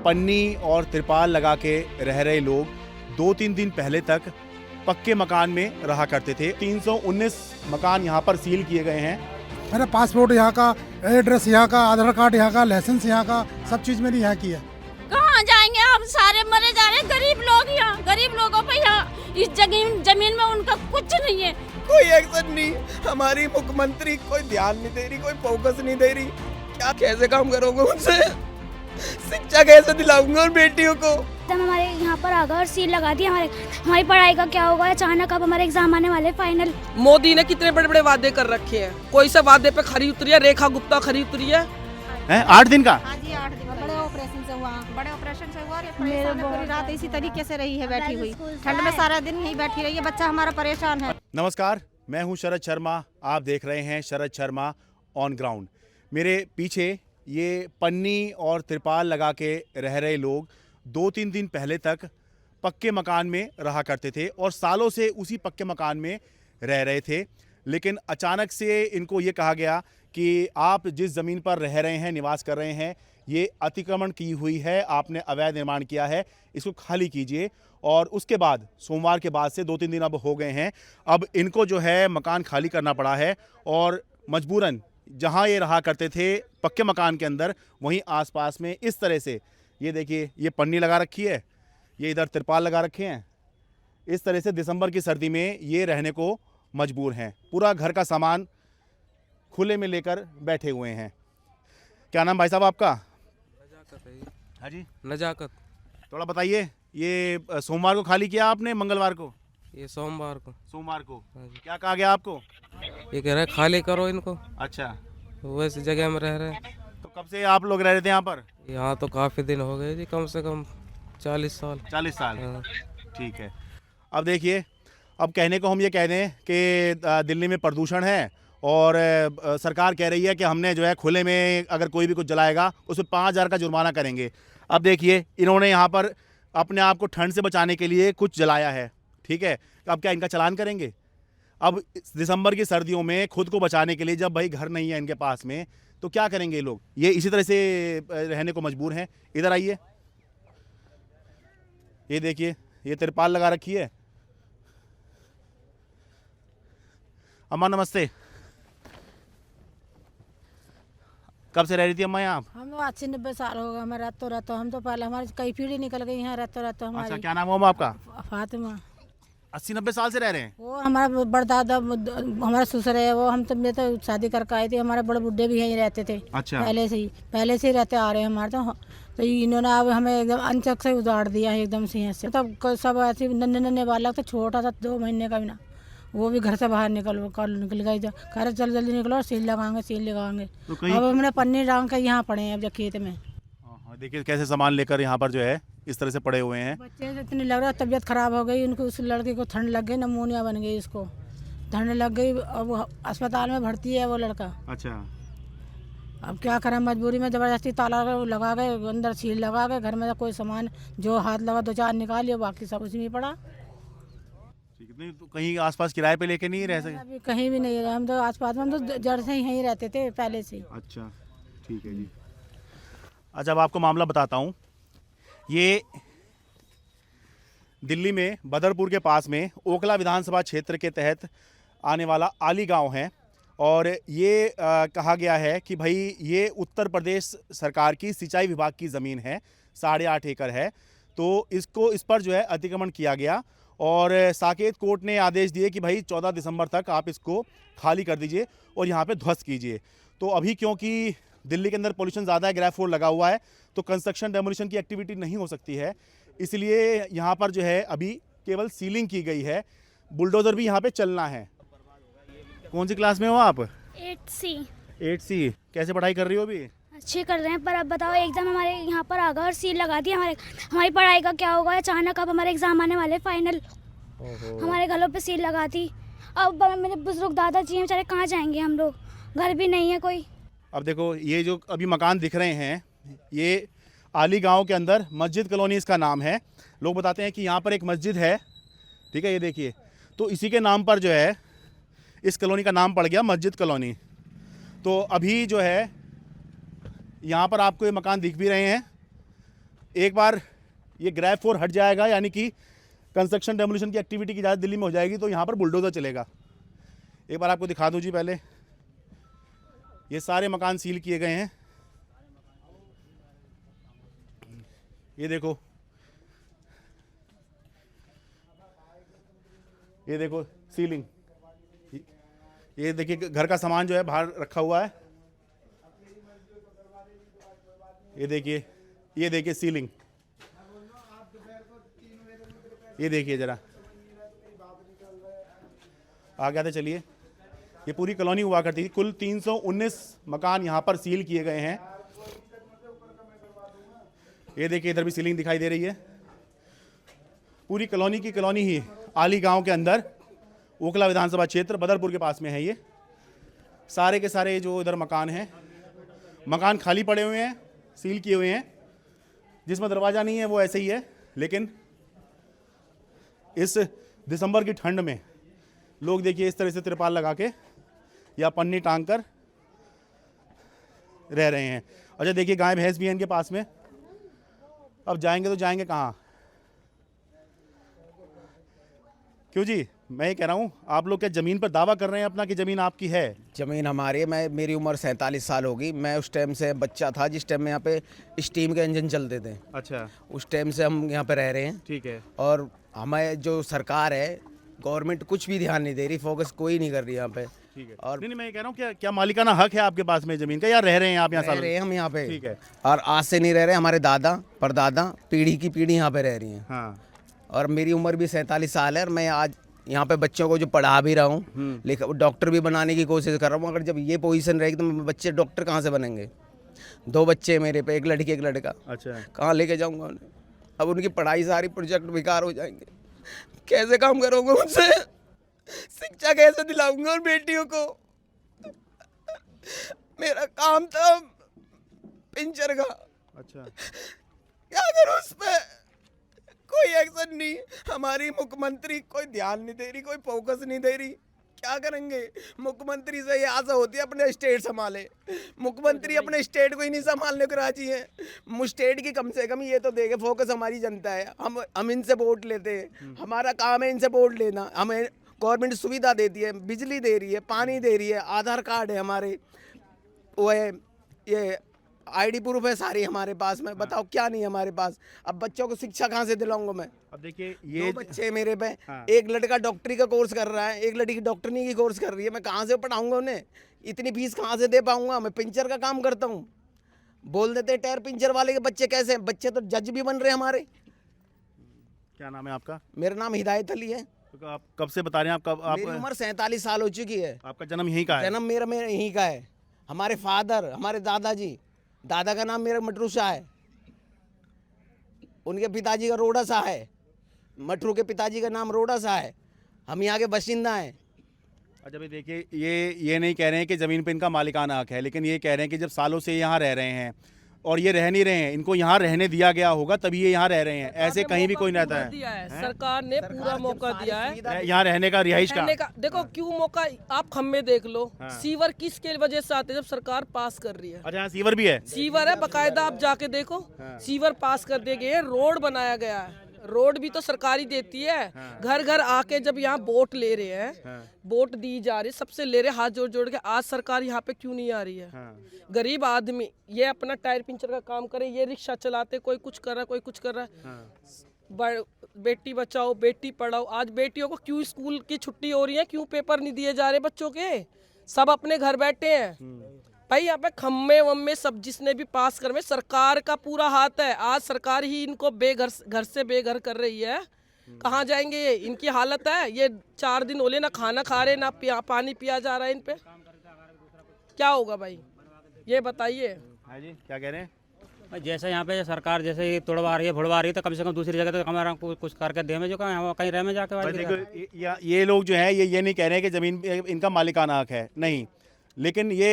पन्नी और तिरपाल लगा के रह रहे लोग 2-3 दिन पहले तक पक्के मकान में रहा करते थे। 319 मकान यहाँ पर सील किए गए हैं। मेरा पासपोर्ट यहाँ का, एड्रेस यहाँ का, आधार कार्ड यहाँ का, लाइसेंस यहाँ का, सब चीज़ मेरी यहाँ की है। कहाँ जाएंगे हम? सारे मरे जा रहे हैं, गरीब लोग यहाँ, गरीब लोगों पे यहाँ इस जमीन में उनका कुछ नहीं है। कोई एक्शन नहीं, हमारी मुख्यमंत्री कोई ध्यान नहीं दे रही, कोई फोकस नहीं दे रही। क्या कैसे काम करोगे उनसे? शिक्षा कैसे दिलाऊंगे उन बेटियों को? एकदम हमारे यहाँ पर आगा और सील लगा दी। हमारी पढ़ाई का क्या होगा? अचानक अब हमारे एग्जाम आने वाले फाइनल। मोदी ने कितने बड़े बड़े वादे कर रखे हैं, कोई सा वादे पे खरी उतरी है? रेखा गुप्ता खरी उतरी है 8 दिन का। हाँ जी, 8 दिन का बड़े ऑपरेशन से हुआ और ये परेशान है, पूरी रात इसी तरीके से रही है बैठी हुई, ठंड में सारा दिन यहीं बैठी रही है, बच्चा हमारा परेशान है। नमस्कार, मैं हूं शरद शर्मा। आप देख रहे हैं शरद शर्मा ऑन ग्राउंड। मेरे पीछे ये पन्नी और तिरपाल लगा के रह रहे लोग 2-3 दिन पहले तक पक्के मकान में रहा करते थे और सालों से उसी पक्के मकान में रह रहे थे। लेकिन अचानक से इनको ये कहा गया कि आप जिस ज़मीन पर रह रहे हैं, निवास कर रहे हैं, ये अतिक्रमण की हुई है, आपने अवैध निर्माण किया है, इसको खाली कीजिए। और उसके बाद सोमवार के बाद से 2-3 दिन अब हो गए हैं, अब इनको जो है मकान खाली करना पड़ा है और मजबूरन जहां ये रहा करते थे पक्के मकान के अंदर, वहीं आसपास में इस तरह से ये देखिए, ये पन्नी लगा रखी है, ये इधर तिरपाल लगा रखे हैं। इस तरह से दिसंबर की सर्दी में ये रहने को मजबूर हैं। पूरा घर का सामान खुले में लेकर बैठे हुए हैं। क्या नाम भाई साहब आपका? हाँ जी, नजाकत। थोड़ा बताइए, ये सोमवार को खाली किया आपने, मंगलवार को? ये सोमवार को। क्या कहा गया आपको? ये कह रहे खाली करो इनको। अच्छा, वैसे जगह में रह रहे हैं। तो कब से आप लोग रह रहे थे यहाँ पर? यहाँ तो काफ़ी दिन हो गए जी, कम से कम 40 साल। 40 साल। हाँ। ठीक है। अब देखिए, अब कहने को हम ये कह दें कि दिल्ली में प्रदूषण है और सरकार कह रही है कि हमने जो है खुले में अगर कोई भी कुछ जलाएगा उस पर 5,000 का जुर्माना करेंगे। अब देखिए, इन्होंने यहाँ पर अपने आप को ठंड से बचाने के लिए कुछ जलाया है, ठीक है? तो अब क्या इनका चालान करेंगे? अब दिसंबर की सर्दियों में खुद को बचाने के लिए जब भाई घर नहीं है इनके पास में, तो क्या करेंगे ये लोग? ये इसी तरह से रहने को मजबूर हैं। इधर आइए, ये देखिए, ये तिरपाल लगा रखी है। अम्मा नमस्ते। कब से रह रही थी अम्मा यहाँ आप? हम तो 80-90 साल हो गए हमें रहते, हम तो पहले हमारी कई पीढ़ी निकल गई यहाँ रहते हमारी। अच्छा, क्या नाम है अम्मा आपका? फातिमा। 80-90 साल से रह रहे हैं? वो हमारा बड़दादा, हमारा ससुर है वो, हम तो मैं तो शादी करके आए थे, हमारे बड़े बुढ़े भी यहीं रहते थे। अच्छा। पहले से ही रहते आ रहे हैं हमारे तो इन्होंने अब हमें एकदम अनचक से उतार दिया है एकदम से यहाँ से। तो सब ऐसे नन्हे बालक, तो छोटा था 2 महीने का भी ना, वो भी घर से बाहर निकल गए। कह रहे चल जल्दी निकलो, सील लगाएंगे। तो अब हमने पन्नी डांग के यहाँ पड़े हैं अब खेत में। देखिए कैसे सामान लेकर यहाँ पर जो है इस तरह से पड़े हुए हैं। बच्चे से इतनी लग रहा है तबीयत खराब हो गई उनको, उस लड़के को ठंड लग गई, नमूनिया बन गई, इसको ठंड लग गई, अब अस्पताल में भर्ती है वो लड़का। अच्छा, अब क्या करें, मजबूरी में जबरदस्ती ताला लगा गए, अंदर सील लगा गए, घर में कोई सामान जो हाथ लगा 2-4 निकालिए, बाकी सब उसमें पड़ा। ठीक है। तो कहीं आसपास किराए पे लेके नहीं रह सके? अभी कहीं भी नहीं रहे हम तो आसपास में, हम तो जड़ से यहीं रहते थे पहले से। अच्छा, ठीक है जी। अच्छा, अब आपको मामला बताता हूँ। ये दिल्ली में बदरपुर के पास में ओखला विधानसभा क्षेत्र के तहत आने वाला आली गांव है और ये कहा गया है कि भाई ये उत्तर प्रदेश सरकार की सिंचाई विभाग की ज़मीन है, 8.5 एकड़ है। तो इस पर जो है अतिक्रमण किया गया और साकेत कोर्ट ने आदेश दिए कि भाई 14 दिसंबर तक आप इसको खाली कर दीजिए और यहाँ पे ध्वस्त कीजिए। तो अभी क्योंकि दिल्ली के अंदर पोल्यूशन ज़्यादा है, ग्रेफ 4 लगा हुआ है, तो कंस्ट्रक्शन डेमोलिशन की एक्टिविटी नहीं हो सकती है, इसलिए यहाँ पर जो है अभी केवल सीलिंग की गई है। बुलडोज़र भी यहाँ पे चलना है। कौन सी क्लास में हो आप? 8C। 8C। कैसे पढ़ाई कर रही हो अभी? अच्छे कर रहे हैं, पर अब बताओ एकदम हमारे यहाँ पर आगा और सील लगा दी। हमारी पढ़ाई का क्या होगा? अचानक अब हमारे एग्जाम आने वाले फाइनल, हमारे घरों पे सील लगा दी। अब मेरे बुजुर्ग दादाजी हैं बेचारे, कहाँ जाएंगे हम लोग? घर भी नहीं है कोई। अब देखो, ये जो अभी मकान दिख रहे हैं, ये आली गांव के अंदर मस्जिद कॉलोनी इसका नाम है। लोग बताते हैं कि यहाँ पर एक मस्जिद है, ठीक है, ये देखिए, तो इसी के नाम पर जो है इस कॉलोनी का नाम पड़ गया मस्जिद कॉलोनी। तो अभी जो है यहाँ पर आपको ये मकान दिख भी रहे हैं, एक बार ये ग्रैब 4 हट जाएगा, यानी कि कंस्ट्रक्शन डेमोलिशन की एक्टिविटी की इजाज़त दिल्ली में हो जाएगी, तो यहाँ पर बुलडोज़र चलेगा। एक बार आपको दिखा दूँ जी, पहले ये सारे मकान सील किए गए हैं। ये देखो, ये देखो सीलिंग, ये देखिए घर का सामान जो है बाहर रखा हुआ है। ये देखिए सीलिंग, ये देखिए जरा आगे आते चलिए। ये पूरी कॉलोनी हुआ करती थी। कुल 319 मकान यहाँ पर सील किए गए हैं। ये देखिए इधर भी सीलिंग दिखाई दे रही है। पूरी कॉलोनी की कॉलोनी ही आली गांव के अंदर, ओखला विधानसभा क्षेत्र बदरपुर के पास में है। ये सारे के सारे जो इधर मकान हैं, मकान खाली पड़े हुए हैं, सील किए हुए हैं। जिसमें दरवाज़ा नहीं है वो ऐसे ही है, लेकिन इस दिसंबर की ठंड में लोग देखिए इस तरह से तिरपाल लगा के या पन्नी टांग कर रह रहे हैं। अच्छा देखिए गाय भैंस भी हैं इनके पास में। अब जाएंगे तो जाएंगे कहाँ? क्यों जी, मैं ये कह रहा हूँ, आप लोग क्या ज़मीन पर दावा कर रहे हैं अपना कि ज़मीन आपकी है? ज़मीन हमारी है। मेरी उम्र 47 साल होगी। मैं उस टाइम से बच्चा था जिस टाइम में यहाँ पे स्टीम के इंजन चलते थे। अच्छा, उस टाइम से हम यहाँ पे रह रहे हैं। ठीक है। और हमें जो सरकार है, गवर्नमेंट कुछ भी ध्यान नहीं दे रही, फोकस कोई नहीं कर रही यहाँ पे। ठीक है। और नहीं मैं ये कह रहा हूँ, क्या मालिकाना हक है आपके पास में ज़मीन का, या रह रहे हैं आप यहाँ रह रहे हैं हम यहाँ पे? ठीक है। और आज से नहीं रह रहे, हमारे दादा परदादा पीढ़ी की पीढ़ी यहाँ पे रह रही हैं। हाँ, और मेरी उम्र भी 47 साल है और मैं आज यहाँ पे बच्चों को जो पढ़ा भी रहा हूँ, लेकिन डॉक्टर भी बनाने की कोशिश कर रहा हूँ। अगर जब ये पोजीशन रहेगी तो बच्चे डॉक्टर कहाँ से बनेंगे? 2 बच्चे मेरे पे, एक लड़की एक लड़का। अच्छा, कहाँ लेके जाऊँगा उन्हें? अब उनकी पढ़ाई सारी प्रोजेक्ट बेकार हो जाएंगे। कैसे काम करोगे उनसे? शिक्षा कैसे दिलाऊंगा उन बेटियों को? मेरा काम था पिंचर का। अच्छा, क्या करूं उस पे? कोई एक्शन नहीं। हमारी मुख्यमंत्री कोई ध्यान नहीं दे रही, कोई फोकस नहीं दे रही। क्या करेंगे? मुख्यमंत्री से ये आशा होती है अपने स्टेट संभाले। मुख्यमंत्री अपने स्टेट को ही नहीं संभालने को राजी है। स्टेट की कम से कम ये तो देखे, फोकस हमारी जनता है। हम इनसे वोट लेते हैं, हमारा काम है इनसे वोट लेना। हमें गवर्नमेंट सुविधा देती है, बिजली दे रही है, पानी दे रही है, आधार कार्ड है हमारे, वो है, ये आईडी प्रूफ है सारी हमारे पास में। बताओ क्या नहीं है हमारे पास? अब बच्चों को शिक्षा कहाँ से दिलाऊंगा मैं? अब देखिए 2 ये बच्चे मेरे पे। हाँ। एक लड़का डॉक्टरी का कोर्स कर रहा है, एक लड़की डॉक्टरी की कोर्स कर रही है। मैं कहाँ से पढ़ाऊंगा उन्हें? इतनी फीस कहाँ से दे पाऊंगा? मैं पिंचर का काम करता हूँ। बोल देते टायर पिंचर वाले के बच्चे कैसे हैं? बच्चे तो जज भी बन रहे हैं हमारे। क्या नाम है आपका? मेरा नाम हिदायत अली है। तो आप कब से बता रहे हैं? मेरी उम्र 47 साल हो चुकी है। आपका जन्म यहीं का है? जन्म मेरा यहीं का है। हमारे फादर, हमारे दादाजी, दादा का नाम मेरा मटरू शाह है, उनके पिताजी का रोड़ा शाह है, मटरू के पिताजी का नाम रोड़ा शाह है। हम यहाँ के बाशिंदा हैं। अच्छा भाई देखिए, ये नहीं कह रहे हैं कि ज़मीन पे इनका मालिकाना हक है, लेकिन ये कह रहे हैं कि जब सालों से यहाँ रह रहे हैं और ये रह नहीं रहे हैं, इनको यहाँ रहने दिया गया होगा तभी ये यहाँ रह रहे हैं। ऐसे कहीं भी कोई नहीं रहता है। सरकार ने पूरा मौका दिया है यहाँ रहने का, रिहाइश रहने का। का। देखो क्यों मौका, आप खम्बे देख लो। सीवर किसके वजह से आते हैं? जब सरकार पास कर रही है। अच्छा, यहाँ सीवर भी है? सीवर है बकायदा, आप जाके देखो। सीवर पास कर दिए गए, रोड बनाया गया है। रोड भी तो सरकारी देती है। घर घर आके जब यहाँ वोट ले रहे हैं, वोट दी जा रही, सबसे ले रहे, हाथ जोड़ जोड़ के। आज सरकार यहाँ पे क्यों नहीं आ रही है? गरीब आदमी ये अपना टायर पिंचर का काम करे, ये रिक्शा चलाते, कोई कुछ कर रहा है, कोई कुछ कर रहा है। बेटी बचाओ, बेटी पढ़ाओ। आज बेटियों को क्यों स्कूल की छुट्टी हो रही है? क्यों पेपर नहीं दिए जा रहे बच्चों के? सब अपने घर बैठे हैं भाई। यहाँ पे खम्मे वम्मे सब जिसने भी पास कर में, सरकार का पूरा हाथ है। आज सरकार ही इनको घर से बेघर कर रही है। कहाँ जाएंगे ये? इनकी हालत है ये। 4 दिन होले, ना खाना खा रहे, ना पानी पिया जा रहा है इन पे। क्या होगा भाई, ये बताइए। हाँ जी, क्या कह रहे हैं? जैसे यहाँ पे सरकार जैसे ही तोड़वा रही है, भुड़वा रही है, तो कम से कम दूसरी जगह तो हमारा कुछ करके दे में, जो कहीं रह में जाके। देखो ये लोग जो है ये नहीं कह रहे हैं कि ज़मीन इनका मालिकाना हक है, नहीं, लेकिन ये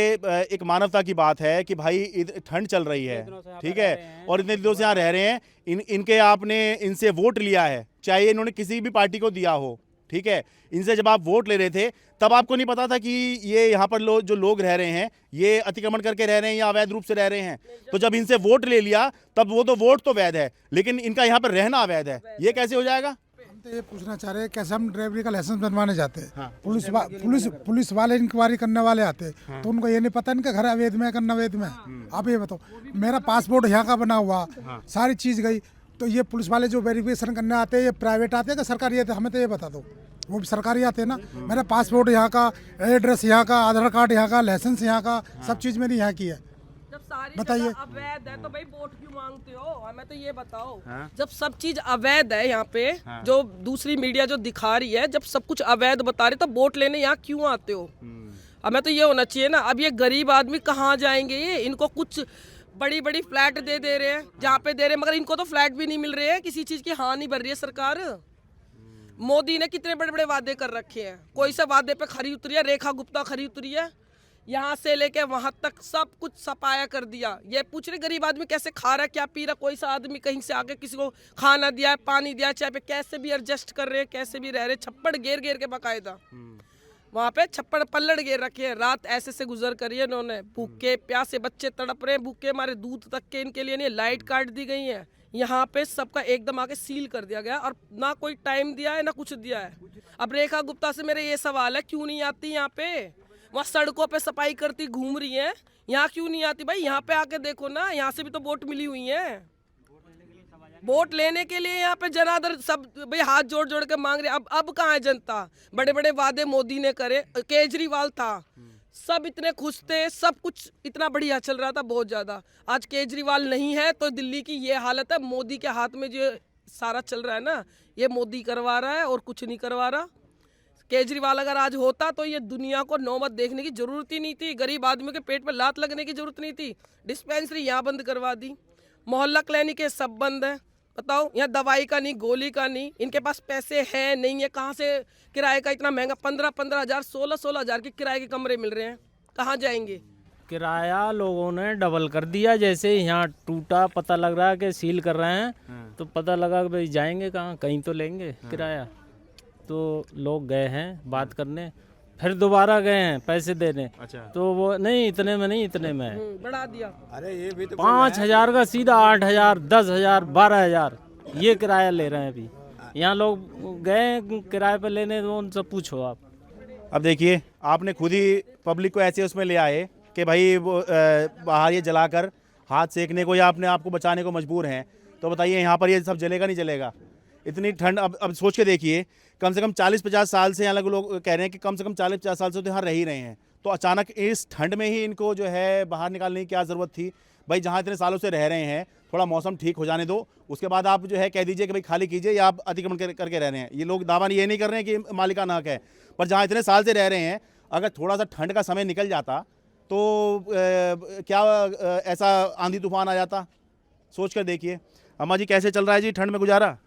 एक मानवता की बात है कि भाई ठंड चल रही है, ठीक है, और इतने दिनों से यहाँ रह रहे हैं। इनके आपने इनसे वोट लिया है, चाहे इन्होंने किसी भी पार्टी को दिया हो, ठीक है, इनसे जब आप वोट ले रहे थे तब आपको नहीं पता था कि ये यहाँ पर जो लोग रह रहे हैं ये अतिक्रमण करके रह रहे हैं या अवैध रूप से रह रहे हैं? तो जब इनसे वोट ले लिया तब वो तो वोट तो वैध है, लेकिन इनका यहाँ पर रहना अवैध है, ये कैसे हो जाएगा? हम तो ये पूछना चाह रहे हैं कैसे हम ड्राइवरी का लाइसेंस बनवाने जाते हैं, हाँ। पुलिस वाले इंक्वायरी करने वाले आते हैं, तो उनको ये नहीं पता इनका घर अवैध में है कि अवैध में है। आप ये बताओ, मेरा पासपोर्ट यहाँ का बना हुआ, सारी चीज़ गई, तो ये पुलिस वाले जो वेरिफिकेशन करने आते हैं ये प्राइवेट आते हैं कि सरकारी आते हैं? हमें तो ये बता दो। वो भी सरकारी आते हैं ना। मेरा पासपोर्ट यहाँ का, एड्रेस यहाँ का, आधार कार्ड यहाँ का, लाइसेंस यहाँ का, सब चीज़ मेरी यहाँ की है। जब सारी बताइए। जगह अवैध है तो भाई वोट क्यों मांगते हो? हमें तो ये बताओ। जब सब चीज अवैध है यहाँ पे, जो दूसरी मीडिया जो दिखा रही है, जब सब कुछ अवैध बता रही है तो वोट लेने यहाँ क्यों आते हो? हमें तो ये होना चाहिए ना। अब ये गरीब आदमी कहाँ जाएंगे? ये इनको कुछ बड़ी बड़ी फ्लैट दे रहे हैं जहाँ पे दे रहे हैं, मगर इनको तो फ्लैट भी नहीं मिल रहे हैं। किसी चीज की हाँ नहीं भर रही है सरकार। मोदी ने कितने बड़े बड़े वादे कर रखे हैं, कोई से वादे पे खरी उतरी है? रेखा गुप्ता खरी उतरी है, यहाँ से लेके वहां तक सब कुछ सपाया कर दिया। ये पूछ रहे गरीब आदमी कैसे खा रहा है, क्या पी रहा? कोई सा आदमी कहीं से आके किसी को खाना दिया है, पानी दिया है, चाय पे, कैसे भी एडजस्ट कर रहे हैं, कैसे भी रह रहे हैं। छप्पड़ घेर के बकायदा वहाँ पे छप्पड़ पल्लड़ घेर रखे हैं। रात ऐसे से गुजर करी है इन्होंने, भूखे प्यासे बच्चे तड़प रहे हैं, भूखे मारे दूध तक के इनके लिए नहीं। लाइट काट दी गई है यहाँ पे, सबका एकदम आके सील कर दिया गया और ना कोई टाइम दिया है ना कुछ दिया है। अब रेखा गुप्ता से मेरा ये सवाल है, क्यों नहीं आती यहाँ पे? वहाँ सड़कों पे सफाई करती घूम रही है, यहाँ क्यों नहीं आती? भाई यहाँ पे आके देखो ना, यहाँ से भी तो वोट मिली हुई है। वोट लेने के लिए यहाँ पे जनादर सब भाई हाथ जोड़ के मांग रहे। अब कहाँ है जनता? बड़े बड़े वादे मोदी ने करे, केजरीवाल था, सब इतने खुश थे, सब कुछ इतना बढ़िया चल रहा था, बहुत ज्यादा। आज केजरीवाल नहीं है तो दिल्ली की ये हालत है। मोदी के हाथ में जो सारा चल रहा है ना, ये मोदी करवा रहा है और कुछ नहीं करवा रहा। केजरीवाल अगर आज होता तो ये दुनिया को नौबत देखने की जरूरत ही नहीं थी, गरीब आदमी के पेट में लात लगने की जरूरत नहीं थी। डिस्पेंसरी यहाँ बंद करवा दी, मोहल्ला क्लिनिक सब बंद है। बताओ, यहाँ दवाई का नहीं, गोली का नहीं, इनके पास पैसे हैं नहीं है। कहाँ से किराए का इतना महंगा 15-15 हज़ार 16-16 हज़ार के किराए के कमरे मिल रहे हैं, कहाँ जाएंगे? किराया लोगों ने डबल कर दिया। जैसे यहाँ टूटा, पता लग रहा है कि सील कर रहे हैं, तो पता लगा कि भाई जाएंगे कहाँ, कहीं तो लेंगे किराया। तो लोग गए हैं बात करने, फिर दोबारा गए हैं पैसे देने। अच्छा। तो वो नहीं, इतने में नहीं, इतने में बढ़ा दिया। अरे ये भी तो 5,000 का सीधा 8,000, 10,000, 12,000 ये किराया ले रहे हैं अभी। यहाँ लोग गए किराए पे लेने, तो उनसे पूछो आप। अब देखिए, आपने खुद ही पब्लिक को ऐसे उसमें ले आए कि भाई वो बाहर ये जलाकर हाथ सेकने को या अपने आप को बचाने को मजबूर हैं। तो बताइए यहाँ पर ये सब जलेगा नहीं जलेगा? इतनी ठंड, अब सोच के देखिए, कम से कम 40-50 साल से यहाँ लोग कह रहे हैं कि कम से कम 40-50 साल से तो यहाँ रह ही रहे हैं, तो अचानक इस ठंड में ही इनको जो है बाहर निकालने की क्या ज़रूरत थी? भाई जहाँ इतने सालों से रह रहे हैं, थोड़ा मौसम ठीक हो जाने दो, उसके बाद आप जो है कह दीजिए कि भाई खाली कीजिए या आप अतिक्रमण करके रह रहे हैं। ये लोग दावा ये नहीं कर रहे हैं कि मालिकाना हक है, पर जहाँ इतने साल से रह रहे हैं, अगर थोड़ा सा ठंड का समय निकल जाता तो क्या ऐसा आंधी तूफान आ जाता? सोच कर देखिए। अम्मा जी, कैसे चल रहा है जी ठंड में गुजारा?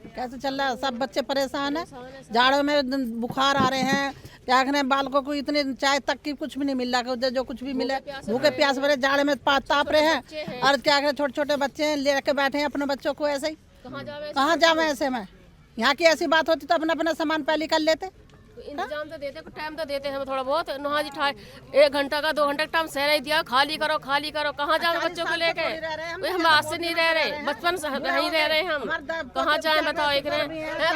कैसे चल रहा है? सब बच्चे परेशान है, जाड़ों में बुखार आ रहे हैं, क्या करें, बालकों को इतने चाय तक की कुछ भी नहीं मिल रहा, जो कुछ भी मिले भूखे प्यास भरे जाड़े में ताप रहे हैं। और क्या करें, छोटे छोटे बच्चे हैं, ले रखे बैठे हैं अपने बच्चों को ऐसे ही। कहाँ जावे ऐसे में? यहाँ की ऐसी बात होती तो अपना अपना सामान पहले कर लेते। इंतजाम तो देते, टाइम तो देते हैं थोड़ा बहुत। नहा जी 1 घंटा का 2 घंटा का टाइम सहरा ही दिया, खाली करो खाली करो। कहाँ जाए बच्चों को लेके? हम आज से नहीं रह रहे, बचपन से नहीं रह रहे हम, कहाँ जाए बताओ? एक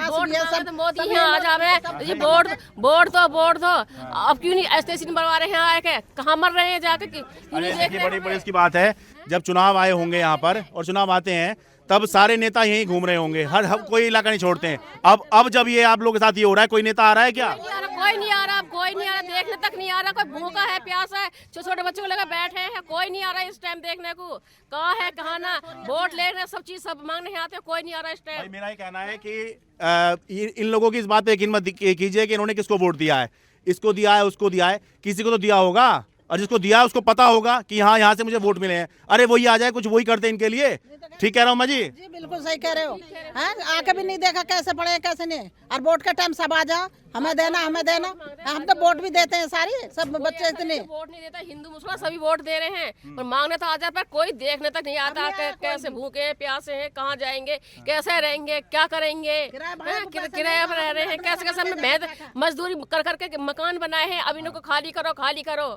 वोट तो मोदी यहाँ आ जावे, ये वोट दो। अब क्यों नहीं स्टेशन बनवा रहे हैं आके? कहाँ मर रहे हैं जाके? बड़ी इसकी बात है, जब चुनाव आए होंगे यहाँ पर और चुनाव आते हैं तब सारे नेता यहीं घूम रहे होंगे, हर कोई इलाका नहीं छोड़ते हैं। अब जब ये आप लोगों के साथ ये हो रहा है, कोई नेता आ रहा है क्या? कोई नहीं आ रहा, देखने तक नहीं आ रहा। कोई भूखा है, प्यासा है, छोटे बच्चों को लेकर बैठे हैं, कोई नहीं आ रहा इस टाइम देखने को। कहाँ है कहाँ ना, वोट ले रहे, सब चीज सब मांगने आते हैं, कोई नहीं आ रहा इस टाइम। मेरा ये कहना है कि इन लोगों की इस बात पे यकीन मत कीजिए कि इन्होंने किसको वोट दिया है, इसको दिया है उसको दिया है, किसी को तो दिया होगा। और जिसको दिया उसको पता होगा कि हाँ यहाँ से मुझे वोट मिले हैं, अरे वही आ जाए कुछ वही करते हैं इनके लिए। ठीक कह रहा हूँ मैं जी? जी बिल्कुल सही कह रहे हो। हैं आके भी नहीं देखा कैसे पड़े कैसे नहीं, और वोट का टाइम सब आ जा हमें देना हमें देना। हम तो वोट भी देते हैं सारी सब बच्चे इतने। वोट नहीं देता, हिंदू मुसलमान सभी वोट दे रहे हैं और मांगने तो आ जाए पर कोई देखने तक नहीं आता कैसे भूखे हैं प्यासे हैं, कहाँ जाएंगे, कैसे रहेंगे, क्या करेंगे, किराया पर रह रहे हैं, कैसे कैसे हमने मेहनत मजदूरी कर करके मकान बनाए हैं, अब इनको खाली करो खाली करो,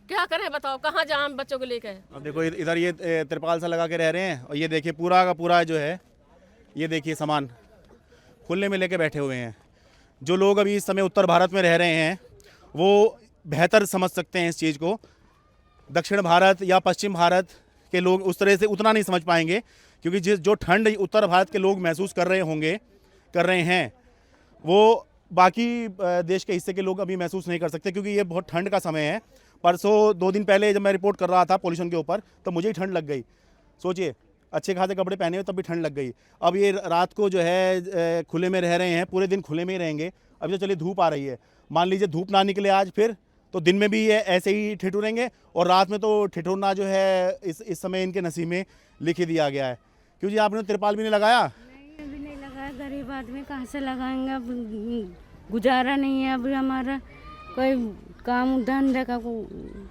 क्या करें बताओ, कहाँ जाए हम बच्चों को लेकर। अब देखो इधर ये तिरपाल सा लगा के रह रहे हैं और ये देखिए पूरा का पूरा जो है ये देखिए सामान खुले में लेके बैठे हुए हैं। जो लोग अभी इस समय उत्तर भारत में रह रहे हैं वो बेहतर समझ सकते हैं इस चीज़ को। दक्षिण भारत या पश्चिम भारत के लोग उस तरह से उतना नहीं समझ पाएंगे, क्योंकि जो ठंड उत्तर भारत के लोग महसूस कर रहे हैं वो बाकी देश के हिस्से के लोग अभी महसूस नहीं कर सकते, क्योंकि ये बहुत ठंड का समय है। परसों 2 दिन पहले जब मैं रिपोर्ट कर रहा था पोल्यूशन के ऊपर तो मुझे ही ठंड लग गई। सोचिए अच्छे खासे कपड़े पहने हुए तब भी ठंड लग गई। अब ये रात को जो है खुले में रह रहे हैं, पूरे दिन खुले में ही रहेंगे। अभी तो चलिए धूप आ रही है, मान लीजिए धूप ना निकले आज फिर तो दिन में भी ये ऐसे ही ठिठुरेंगे और रात में तो ठिठुरना जो है इस समय इनके नसीब में लिख ही दिया गया है। क्यों जी आपने तिरपाल भी नहीं लगाया? नहीं, अभी नहीं लगाया, गरीब आदमी कहाँ से लगाएंगे, अब गुजारा नहीं है अभी हमारा। कोई काम धंधे का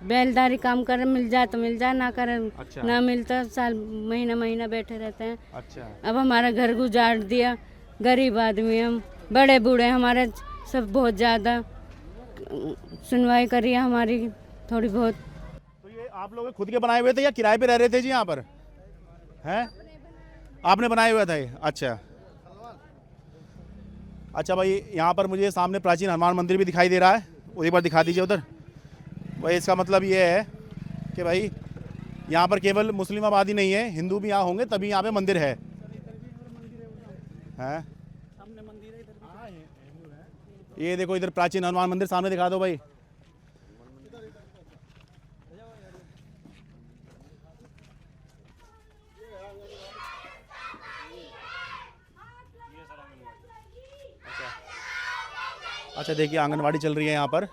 बैलदारी काम करे, मिल जाए तो मिल जाए, ना करे अच्छा। ना मिलता, साल महीना महीना बैठे रहते हैं। अच्छा। अब हमारा घर गुजार दिया, गरीब आदमी हम, बड़े बूढ़े हमारे सब बहुत ज़्यादा सुनवाई करी है हमारी थोड़ी बहुत। तो ये आप लोग खुद के बनाए हुए थे या किराए पे रह रहे थे जी यहाँ पर? हैं आपने बनाए हुए थे? अच्छा अच्छा भाई, यहाँ पर मुझे सामने प्राचीन हनुमान मंदिर भी दिखाई दे रहा है, एक बार दिखा दीजिए उधर। भाई इसका मतलब ये है कि भाई यहाँ पर केवल मुस्लिम आबादी नहीं है, हिंदू भी यहाँ होंगे तभी यहाँ पे मंदिर है। हैं ये देखो इधर प्राचीन हनुमान मंदिर सामने दिखा दो भाई। अच्छा देखिए आंगनवाड़ी चल रही है यहाँ पर,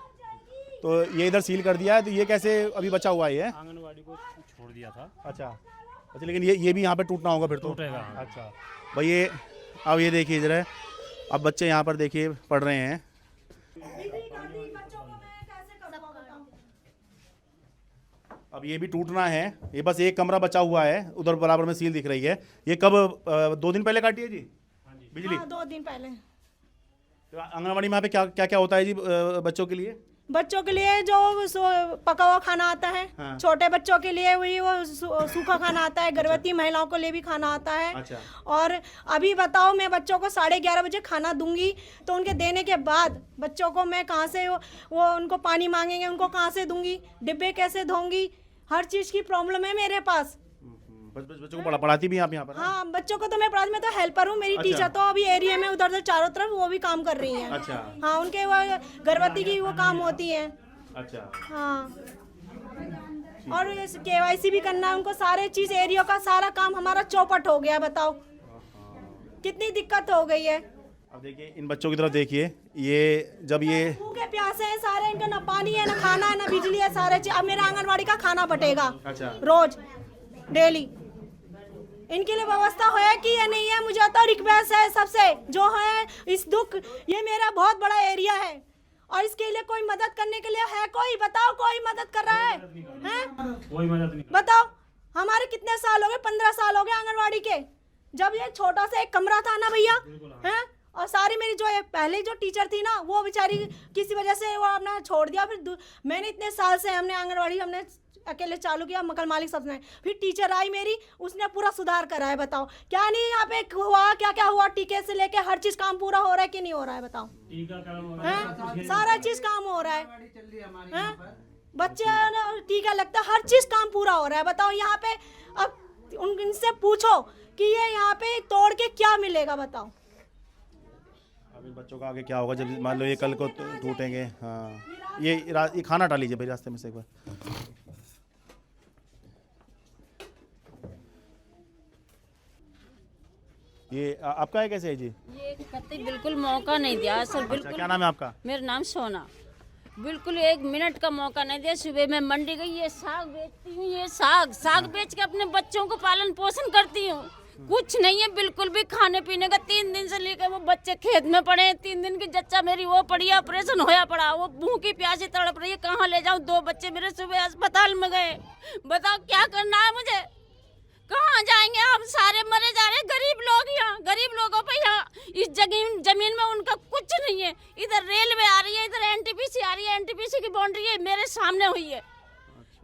तो ये इधर सील कर दिया है, तो ये कैसे अभी बचा हुआ है? आंगनवाड़ी को छोड़ दिया था। अच्छा अच्छा, लेकिन ये भी यहाँ पे टूटना होगा फिर तो? टूटेगा। अच्छा भाई ये अब ये देखिए इधर है, अब बच्चे यहाँ पर देखिए पढ़ रहे हैं। अब ये भी टूटना है, ये बस एक कमरा बचा हुआ है, उधर बराबर में सील दिख रही है। ये कब 2 दिन पहले काटी है जी बिजली? हाँ, 2 दिन पहले। तो आंगनवाड़ी में यहाँ पे क्या क्या क्या होता है जी बच्चों के लिए? बच्चों के लिए जो पका हुआ खाना आता है। हाँ। छोटे बच्चों के लिए वही वो सूखा खाना आता है, गर्भवती महिलाओं के लिए भी खाना आता है। अच्छा। और अभी बताओ मैं बच्चों को 11:30 बजे खाना दूंगी तो उनके देने के बाद बच्चों को मैं कहाँ से वो उनको पानी मांगेंगे उनको कहाँ से दूंगी, डिब्बे कैसे धोंगी, हर चीज़ की प्रॉब्लम है मेरे पास। बच्चों को पढ़ाती भी आप यहाँ पर? हाँ बच्चों को तो मैं पढ़ाती, मैं तो हेल्पर हूँ, मेरी अच्छा। टीचर तो अभी एरिया में उधर से चारों तरफ वो भी काम कर रही हैं। अच्छा। हाँ उनके वो गर्भवती की वो काम होती है। अच्छा। हाँ और KYC भी करना है उनको, सारे चीज एरिया का सारा काम हमारा चौपट हो गया। बताओ कितनी दिक्कत हो गई है। अब देखिए इन बच्चों की तरफ देखिए, ये जब ये भूखे प्यासे हैं सारे, इनका ना पानी है ना खाना है ना बिजली है, सारे चीज। अब मेरा आंगनवाड़ी का खाना बटेगा। अच्छा। रोज डेली इनके लिए व्यवस्था है कि ये नहीं है, मुझे तो रिक्वेस्ट है सबसे जो है इस दुख, ये मेरा बहुत बड़ा एरिया है और इसके लिए कोई मदद करने के लिए है कोई? बताओ कोई मदद कर रहा है? कोई मदद नहीं। बताओ हमारे कितने साल हो गए, 15 साल हो गए आंगनवाड़ी के, जब ये छोटा सा एक कमरा था ना भैया, हैं? और सारी मेरी जो पहले जो टीचर थी ना वो बेचारी किसी वजह से वो अपना छोड़ दिया। फिर मैंने इतने साल से हमने आंगनवाड़ी हमने अकेले चालू किया, मकान मालिक सबने। फिर टीचर आई मेरी, उसने पूरा सुधार करा है। बताओ क्या नहीं यहाँ पे हुआ, क्या क्या हुआ, टीके से लेके हर चीज काम पूरा हो रहा है कि नहीं हो रहा है? बताओ सारा चीज काम हो रहा है, बच्चे टीका लगता है, हर चीज काम पूरा हो रहा है। बताओ यहाँ पे अब उनसे पूछो कि ये यहाँ पे तोड़ के क्या मिलेगा? बताओ अभी बच्चों का आगे क्या होगा जब मान लो ये कल को टूटेंगे। हाँ ये खाना हटा लीजिए भाई रास्ते में से एक बार। ये आपका है कैसे है जी? ये कतई बिल्कुल मौका नहीं दिया सर, बिल्कुल। क्या नाम है आपका? मेरा नाम सोना। बिल्कुल 1 मिनट का मौका नहीं दिया। सुबह मैं मंडी गई, ये साग बेचती हूँ, ये साग बेच के अपने बच्चों को पालन पोषण करती हूँ। कुछ नहीं है बिल्कुल भी खाने पीने का। 3 दिन से लेकर वो बच्चे खेत में पड़े हैं। 3 दिन की जच्चा मेरी वो पड़ी है, ऑपरेशन होया पड़ा, वो भूखी प्यासी तड़प रही है। कहाँ ले जाऊँ? 2 बच्चे मेरे सुबह अस्पताल में गए। बताओ क्या करना है मुझे? कहाँ जाएंगे? हम सारे मरे जा रहे हैं, गरीब लोग। यहाँ गरीब लोगों पे यहाँ इस जमीन में उनका कुछ नहीं है। इधर रेलवे आ रही है, इधर एनटीपीसी आ रही है, एनटीपीसी की बाउंड्री है मेरे सामने हुई है।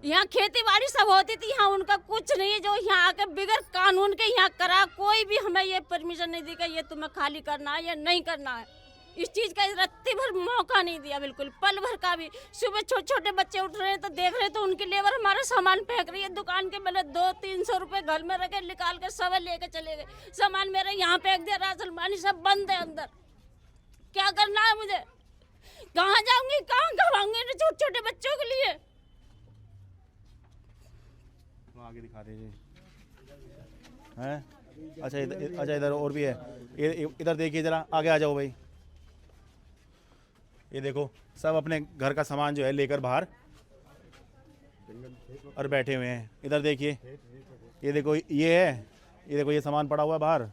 यहाँ खेती बाड़ी सब होती थी, यहाँ उनका कुछ नहीं है। जो यहाँ आके बिगैर कानून के यहाँ करा, कोई भी हमें ये परमिशन नहीं दी कि ये तुम्हें खाली करना है या नहीं करना है। इस चीज का रत्ती भर मौका नहीं दिया, बिल्कुल पल भर का भी। सुबह छोटे छोटे बच्चे उठ रहे हैं तो देख रहे, तो उनकी लेबर हमारा सामान फेंक रही है। दुकान के मैंने 200-300 रुपए घर में रखे, निकाल के सब लेके चले गए। सामान मेरे यहाँ फेंक दिया, राशन पानी सब बंद है अंदर। क्या करना है मुझे? कहाँ जाऊंगी, कहाँ खवाऊंगी छोटे छोटे बच्चों के लिए? आगे दिखा दीजिए। हैं? अच्छा इधर और भी है। इधर देखिए जरा, आगे आ जाओ भाई। ये देखो सब अपने घर का सामान जो है लेकर बाहर और बैठे हुए हैं। इधर देखिए, ये देखो ये है, ये देखो ये सामान पड़ा हुआ है बाहर।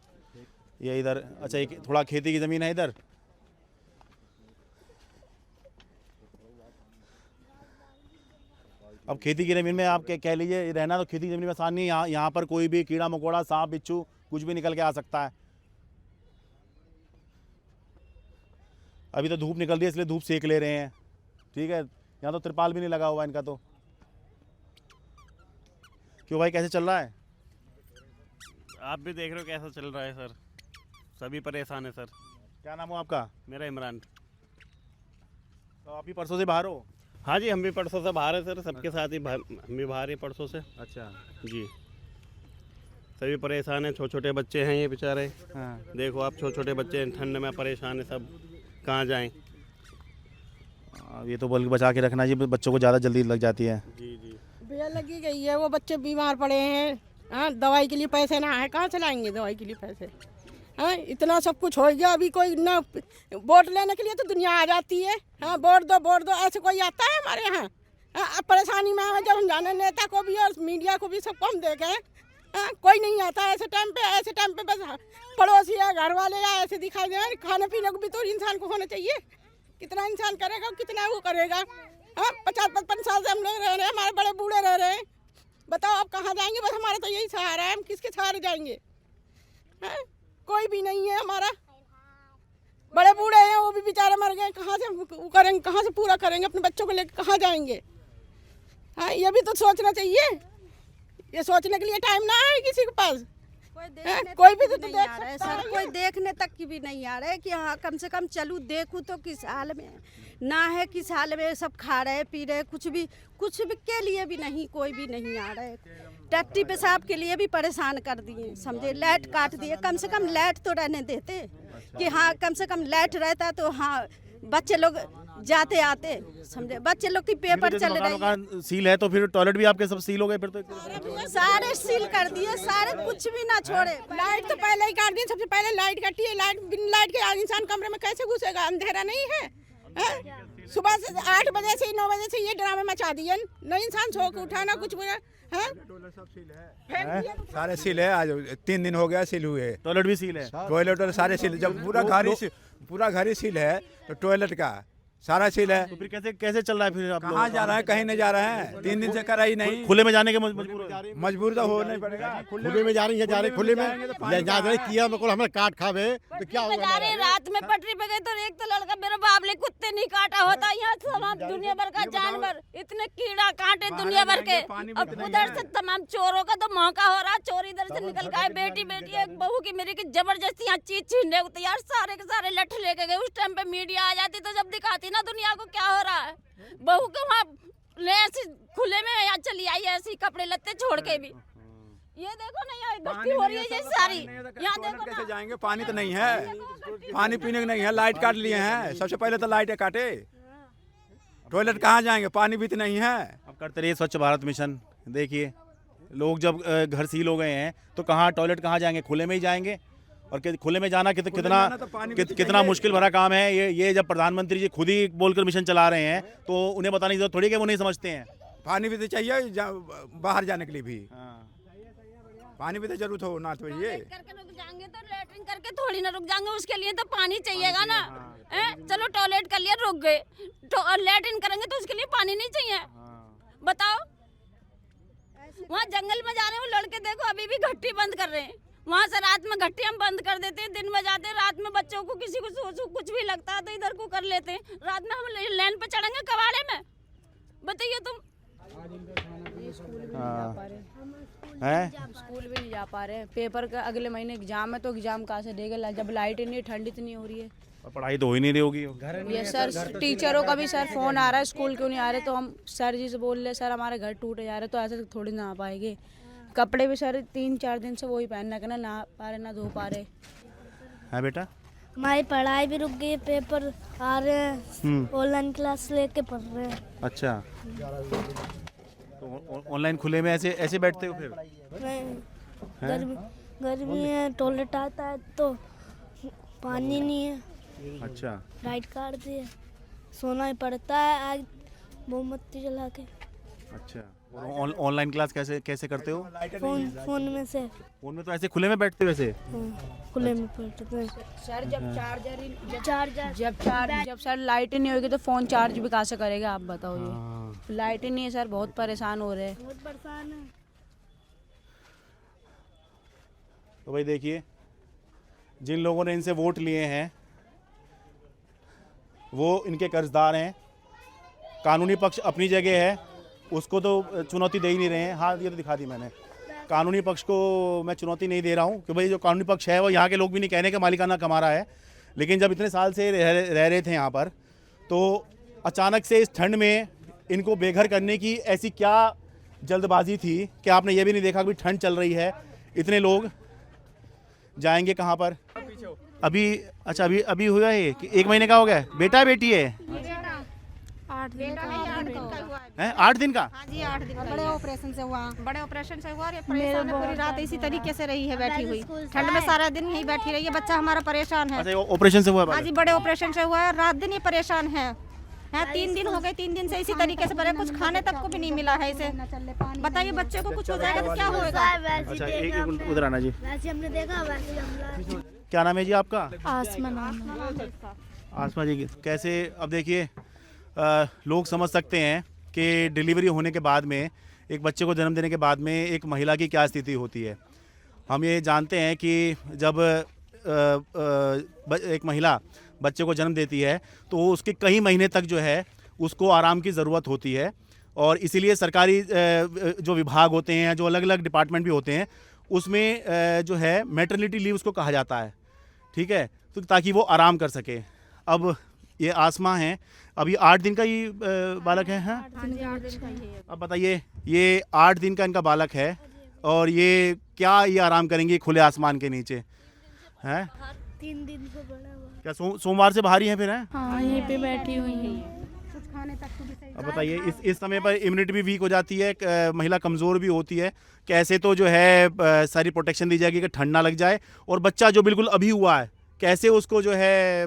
ये इधर, अच्छा ये थोड़ा खेती की ज़मीन है इधर। अब खेती की ज़मीन में आप कह लीजिए रहना, तो खेती की ज़मीन में आसान नहीं है। यहाँ पर कोई भी कीड़ा मकोड़ा, सांप बिच्छू कुछ भी निकल के आ सकता है। अभी तो धूप निकल रही है इसलिए धूप सेक ले रहे हैं, ठीक है। यहाँ तो तिरपाल भी नहीं लगा हुआ इनका। तो क्यों भाई, कैसे चल रहा है? आप भी देख रहे हो कैसा चल रहा है सर, सभी परेशान है सर। क्या नाम हो आपका? मेरा इमरान। तो आप भी परसों से बाहर हो? हाँ जी, हम भी परसों से बाहर है सर, सबके साथ ही हम भी बाहर ही परसों से। अच्छा जी, सभी परेशान हैं। छोटे छोटे बच्चे हैं ये बेचारे। हाँ। देखो आप, छोटे छोटे बच्चे ठंड में परेशान है सब, कहाँ जाएं? ये तो बल्कि बचा के रखना जी, बच्चों को ज़्यादा जल्दी लग जाती है। जी जी, भैया लगी गई है, वो बच्चे बीमार पड़े हैं। हाँ, दवाई के लिए पैसे ना है, कहाँ से लाएंगे दवाई के लिए पैसे? हाँ, इतना सब कुछ हो गया। अभी कोई ना वोट लेने के लिए तो दुनिया आ जाती है। हाँ, वोट दो, ऐसे कोई आता है हमारे यहाँ? अब परेशानी में है, जब हम जाने नेता को भी और मीडिया को भी सबको हम देखें, कोई नहीं आता ऐसे टाइम पे बस पड़ोसी या घर वाले या ऐसे दिखाई दे। खाने पीने को भी तो इंसान को होना चाहिए। कितना इंसान करेगा, कितना वो करेगा? हाँ, 50-55 साल से हम लोग रह रहे हैं, हमारे बड़े बूढ़े रह रहे हैं। बताओ अब कहाँ जाएंगे? बस हमारा तो यही सहारा है, हम किसके सहारे जाएंगे? कोई भी नहीं है हमारा। बड़े बूढ़े हैं, वो भी बेचारे मर गए, कहाँ से करेंगे, कहाँ से पूरा करेंगे? अपने बच्चों को लेकर कहाँ जाएंगे? हाँ, ये भी तो सोचना चाहिए। ये सोचने के लिए टाइम ना है किसी के पास। कोई भी तो देख सकता है सर, कोई देखने तक की भी नहीं आ रहा है कि हाँ कम से कम चलूँ देखूँ तो किस हाल में ना है, किस हाल में सब खा रहे पी रहे। कुछ भी के लिए भी नहीं, कोई भी नहीं आ रहा है। टट्टी पेशाब के लिए भी परेशान कर दिए, समझे। लाइट काट दिए, कम से कम लाइट तो रहने देते कि हाँ कम से कम लाइट रहता तो हाँ बच्चे लोग जाते आते, समझे। बच्चे लोग की पेपर चल रही है। सील है तो फिर टॉयलेट भी आपके सब सील हो गए फिर तो? सारे सील कर दिए, सारे कुछ भी ना छोड़े। लाइट तो पहले ही काट दी, सबसे पहले लाइट कटी है। लाइट, बिन लाइट के इंसान कमरे में कैसे घुसेगा? अंधेरा नहीं है। सुबह से 8 बजे से 9 बजे से ये ड्रामे मचा दिए। नहीं इंसान सो के उठाना कुछ बुरा है। सारे सील है, आज 3 दिन हो गया सील हुए। टॉयलेट भी सील है? टॉयलेट और सारे सील, जब पूरा घर ही सील है तो टॉयलेट का सारा सील है। तो फिर कैसे चल रहा है फिर? आप कहाँ जा रहे हैं? कहीं नहीं जा रहे हैं, 3 दिन से करा ही नहीं। खुले में जाने के मजबूर तो हो नहीं पड़ेगा। खुले में जा रही है, जा रहे खुले में जा रहे किया मतलब हमें काट खावे तो क्या होगा? रात में पटरी पे गए तो एक तो लड़का मेरे बाबले कुत्ते नहीं काटा होता। यहाँ तमाम दुनिया भर का जानवर, इतने कीड़ा काटे दुनिया भर के। अब उधर से तमाम चोरों का तो मौका हो रहा, चोर इधर से निकल गए। बेटी एक बहू की मेरी की जबरदस्ती यहाँ चीज छीनने को तैयार, सारे के सारे लठ लेके गए। उस टाइम पे मीडिया आ जाती तो जब दिखाती ना दुनिया को क्या हो रहा है। बहू के वहाँ ऐसे खुले में यहाँ चली आई, ऐसे कपड़े लत्ते छोड़ के भी। ये देखो ना, यहाँ गश्ती हो रही है ये सारी। यहाँ देखो कैसे जाएंगे? पानी तो नहीं है, पानी पीने को नहीं है। लाइट काट लिए हैं, सबसे पहले तो लाइटें काटे। टॉयलेट कहाँ जाएंगे? पानी भी तो नहीं है। अब करते रहिए स्वच्छ भारत मिशन। देखिए लोग जब घर सील हो गए हैं तो कहाँ टॉयलेट कहाँ जाएंगे? खुले में ही जाएंगे। और खुले में जाना कितना मुश्किल भरा काम है। ये जब प्रधानमंत्री जी खुद ही बोलकर मिशन चला रहे हैं तो उन्हें बताने की जरूरत थोड़ी कि वो नहीं समझते हैं। पानी भी तो चाहिए बाहर जाने के लिए भी, पानी भी तो जरूरत हो ना। तो ये करके रुक जाएंगे तो लेटरिन करके थोड़ी ना रुक जाएंगे, उसके लिए तो पानी चाहिएगा ना। चलो टॉयलेट कर लिया रुक गए, लेटरिन करेंगे तो उसके लिए पानी नहीं चाहिए। बताओ, वहाँ जंगल में जा रहे हैं वो लड़के, देखो अभी भी घट्टी बंद कर रहे हैं। वहाँ से रात में घट्टी हम बंद कर देते हैं, दिन में जाते हैं, रात में बच्चों को किसी को कुछ भी लगता है तो इधर को कर लेते हैं। रात में हम लाइन पे चढ़ेंगे कबाड़े में, बताइए तुम। स्कूल भी नहीं जा पा रहे हैं, पेपर का अगले महीने एग्जाम है तो एग्जाम कहाँ से देगा जब लाइट नहीं, ठंड इतनी हो रही है। पढ़ाई तो हो ही नहीं रही होगी। ये सर टीचरों का भी सर फोन आ रहा है स्कूल क्यों नहीं आ रहे, तो हम सर जी से बोल रहे सर हमारे घर टूटे जा रहे, तो ऐसे थोड़ी ना आ पाएंगे। कपड़े भी सर 3-4 दिन से वही पहनना के ना पा रहे ना धो पा रहे। है बेटा, हमारी पढ़ाई भी रुक गई, पेपर आ रहे हैं, ऑनलाइन क्लास लेके पढ़ रहे हैं। अच्छा, तो ऑनलाइन खुले में ऐसे बैठते हो फिर? नहीं, गर्मी है, टॉयलेट आता है तो पानी नहीं है। अच्छा, लाइट काट दिए, सोना ही पड़ता है आग मोमबत्ती जला के। अच्छा, और ऑनलाइन क्लास कैसे करते हो? फोन में से। फोन में तो ऐसे खुले में बैठते हो? वैसे खुले में बैठते हैं सर। जब सर लाइट नहीं होगी तो फोन चार्ज भी कहाँ से करेगा आप बताओ। ये लाइट ही नहीं है सर, बहुत परेशान हो रहे हैं। बहुत परेशान है। तो भाई देखिए, जिन लोगों ने इनसे वोट लिए हैं वो इनके कर्जदार हैं। कानूनी पक्ष अपनी जगह है, उसको तो चुनौती दे ही नहीं रहे हैं। हाँ, ये तो दिखा दी मैंने। कानूनी पक्ष को मैं चुनौती नहीं दे रहा हूँ कि भाई जो कानूनी पक्ष है वो यहाँ के लोग भी नहीं कहने का मालिकाना कमा रहा है, लेकिन जब इतने साल से रह रहे थे यहाँ पर तो अचानक से इस ठंड में इनको बेघर करने की ऐसी क्या जल्दबाजी थी कि आपने ये भी नहीं देखा कि ठंड चल रही है, इतने लोग जाएंगे कहाँ पर? अभी अच्छा अभी हुआ है कि 1 महीने का हो गया? बेटा बेटी है? 8 दिन का है 8 दिन का? हाँ जी 8 दिन का। बड़े ऑपरेशन से हुआ और ये परेशान है, पूरी रात इसी तरीके से रही है बैठी हुई, ठंड में सारा दिन यही बैठी रही है। बच्चा हमारा परेशान है। अच्छा, ऑपरेशन से हुआ? हाँ जी, बड़े ऑपरेशन से हुआ है, रात दिन ये परेशान है। 3 दिन हो गए, 3 दिन से इसी तरीके से पड़े, कुछ खाने तक को भी नहीं मिला है इसे। बताइए बच्चे को कुछ हो जाएगा तो क्या होगा? अच्छा, एक उधर आना जी। वैसे हमने देखा, वैसे हमला। क्या नाम है जी आपका? आसमान। आसमा जी, कैसे अब देखिए लोग समझ सकते हैं कि डिलीवरी होने के बाद में, एक बच्चे को जन्म देने के बाद में एक महिला की क्या स्थिति होती है। हम ये जानते हैं कि जब एक महिला बच्चे को जन्म देती है तो उसके कई महीने तक जो है उसको आराम की ज़रूरत होती है, और इसीलिए सरकारी जो विभाग होते हैं, जो अलग अलग डिपार्टमेंट भी होते हैं, उसमें जो है मैटरनिटी लीव उसको कहा जाता है, ठीक है, तो ताकि वो आराम कर सके। अब ये आसमा है, अभी 8 दिन का ही बालक है। हाँ, अब बताइए, ये 8 दिन का इनका बालक है और ये क्या ये आराम करेंगे खुले आसमान के नीचे? हैं 3 दिन से बड़ा हुआ। क्या सोमवार से बाहर ही हैं फिर? हैं, हाँ, यहीं पे बैठी हुई है। अब बताइए, इस समय पर इम्यूनिटी भी वीक हो जाती है, महिला कमज़ोर भी होती है, कैसे तो जो है सारी प्रोटेक्शन दी जाएगी कि ठंड ना लग जाए, और बच्चा जो बिल्कुल अभी हुआ है कैसे उसको जो है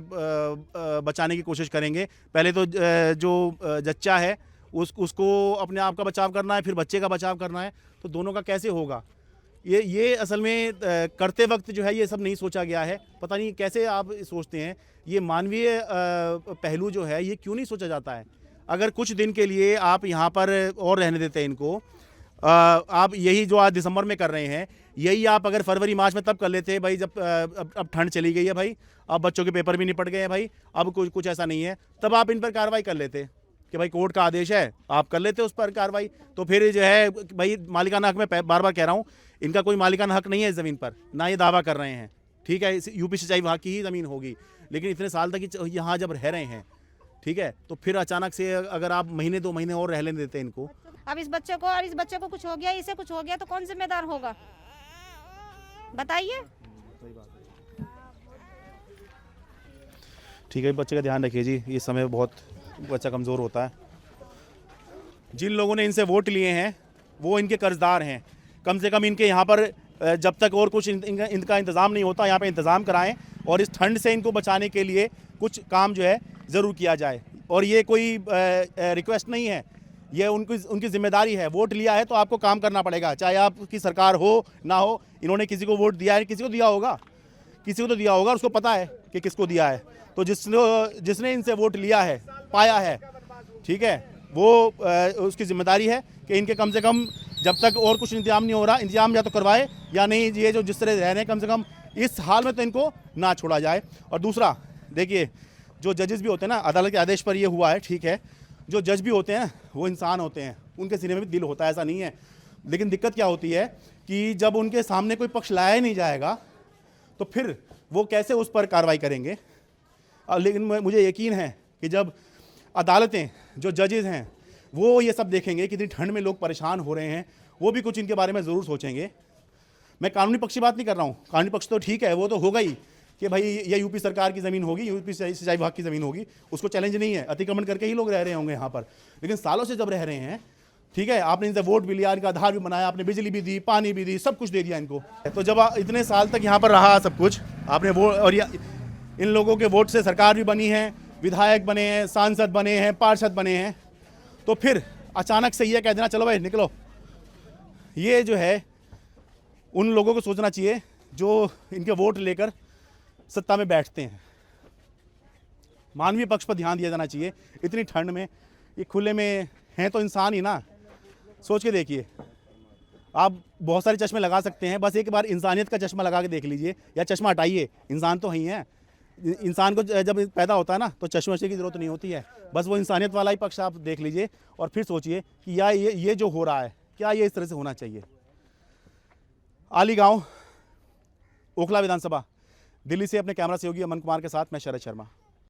बचाने की कोशिश करेंगे। पहले तो जो जच्चा है उसको अपने आप का बचाव करना है, फिर बच्चे का बचाव करना है, तो दोनों का कैसे होगा? ये असल में करते वक्त जो है ये सब नहीं सोचा गया है। पता नहीं कैसे आप सोचते हैं, ये मानवीय पहलू जो है ये क्यों नहीं सोचा जाता है? अगर कुछ दिन के लिए आप यहाँ पर और रहने देते हैं इनको, आप यही जो आज दिसंबर में कर रहे हैं, यही आप अगर फरवरी मार्च में तब कर लेते भाई, जब अब ठंड चली गई है भाई, अब बच्चों के पेपर भी निपट गए हैं भाई, अब कुछ ऐसा नहीं है, तब आप इन पर कार्रवाई कर लेते कि भाई कोर्ट का आदेश है, आप कर लेते उस पर कार्रवाई। तो फिर जो है भाई मालिकाना हक में बार बार कह रहा हूँ, इनका कोई मालिकाना हक नहीं है इस ज़मीन पर, ना ये दावा कर रहे हैं, ठीक है, यूपी सिंचाई विभाग की ही ज़मीन होगी, लेकिन इतने साल तक यहाँ जब रह रहे हैं, ठीक है, तो फिर अचानक से अगर आप महीने 2 महीने और रह लेने देते हैं इनको। अब इस बच्चे को कुछ हो गया, इसे कुछ हो गया तो कौन जिम्मेदार होगा? बताइए। ठीक है, बच्चे का ध्यान रखिए जी, इस समय बहुत बच्चा कमज़ोर होता है। जिन लोगों ने इनसे वोट लिए हैं वो इनके कर्जदार हैं, कम से कम इनके यहाँ पर जब तक और कुछ इनका इंतज़ाम नहीं होता यहाँ पे इंतज़ाम कराएं और इस ठंड से इनको बचाने के लिए कुछ काम जो है ज़रूर किया जाए। और ये कोई रिक्वेस्ट नहीं है, ये उनकी जिम्मेदारी है। वोट लिया है तो आपको काम करना पड़ेगा, चाहे आपकी सरकार हो ना हो। इन्होंने किसी को वोट दिया है, किसी को दिया होगा, किसी को तो दिया होगा, उसको पता है कि किसको दिया है। तो जिसने इनसे वोट लिया है, पाया है, ठीक है, वो उसकी जिम्मेदारी है कि इनके कम से कम जब तक और कुछ इंतजाम नहीं हो रहा, इंतजाम या तो करवाए या नहीं, ये जो जिस तरह रह रहे हैं कम से कम इस हाल में तो इनको ना छोड़ा जाए। और दूसरा देखिए, जो जजेस भी होते हैं ना, अदालत के आदेश पर ये हुआ है, ठीक है, जो जज भी होते हैं वो इंसान होते हैं, उनके सीने में भी दिल होता है, ऐसा नहीं है। लेकिन दिक्कत क्या होती है कि जब उनके सामने कोई पक्ष लाया ही नहीं जाएगा तो फिर वो कैसे उस पर कार्रवाई करेंगे। लेकिन मुझे यकीन है कि जब अदालतें, जो जजेस हैं, वो ये सब देखेंगे कि इतनी ठंड में लोग परेशान हो रहे हैं, वो भी कुछ इनके बारे में ज़रूर सोचेंगे। मैं कानूनी पक्ष की बात नहीं कर रहा हूँ, कानूनी पक्ष तो ठीक है, वो तो होगा ही कि भाई ये यूपी सरकार की ज़मीन होगी, यूपी सिंचाई विभाग की ज़मीन होगी, उसको चैलेंज नहीं है, अतिक्रमण करके ही लोग रह रहे होंगे यहाँ पर। लेकिन सालों से जब रह रहे हैं, ठीक है, आपने इनसे वोट भी लिया, इनका आधार भी बनाया, आपने बिजली भी दी, पानी भी दी, सब कुछ दे दिया इनको। तो जब इतने साल तक यहाँ पर रहा सब कुछ आपने वोट, और इन लोगों के वोट से सरकार भी बनी है, विधायक बने हैं, सांसद बने हैं, पार्षद बने हैं, तो फिर अचानक से ये कह देना चलो भाई निकलो, ये जो है उन लोगों को सोचना चाहिए जो इनके वोट लेकर सत्ता में बैठते हैं। मानवीय पक्ष पर ध्यान दिया जाना चाहिए। इतनी ठंड में ये खुले में हैं तो इंसान ही ना, सोच के देखिए। आप बहुत सारे चश्मे लगा सकते हैं, बस एक बार इंसानियत का चश्मा लगा के देख लीजिए, या चश्मा हटाइए, इंसान तो ही है। इंसान को जब पैदा होता है ना तो चश्मे की ज़रूरत नहीं होती है, बस वो इंसानियत वाला ही पक्ष आप देख लीजिए और फिर सोचिए कि या ये जो हो रहा है क्या ये इस तरह से होना चाहिए। आली गांव, ओखला विधानसभा, दिल्ली से अपने कैमरा सहयोगी अमन कुमार के साथ मैं शरद शर्मा।